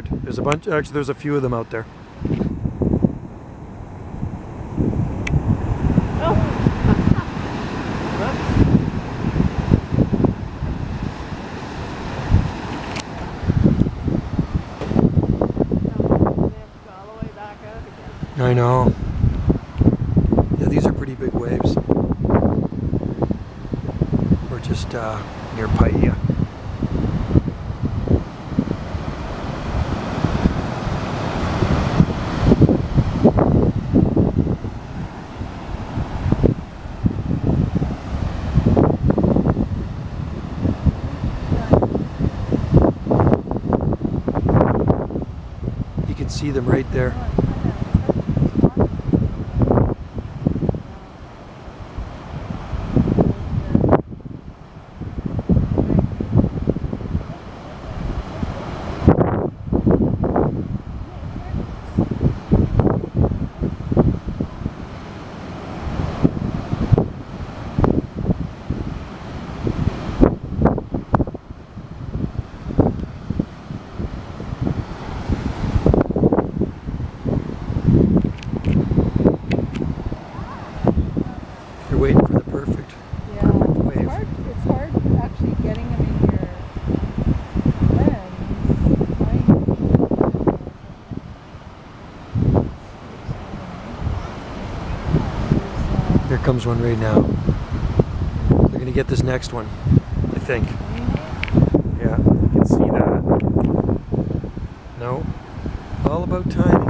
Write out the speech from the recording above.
bird. There's a bunch, actually there's a few of them out there. I know. Yeah, these are pretty big waves. We're just near Paia. You can see them right there. Waiting for the perfect wave. It's hard actually getting them in your lens. Here comes one right now. They're gonna get this next one, I think. Yeah, you can see that. No, all about timing.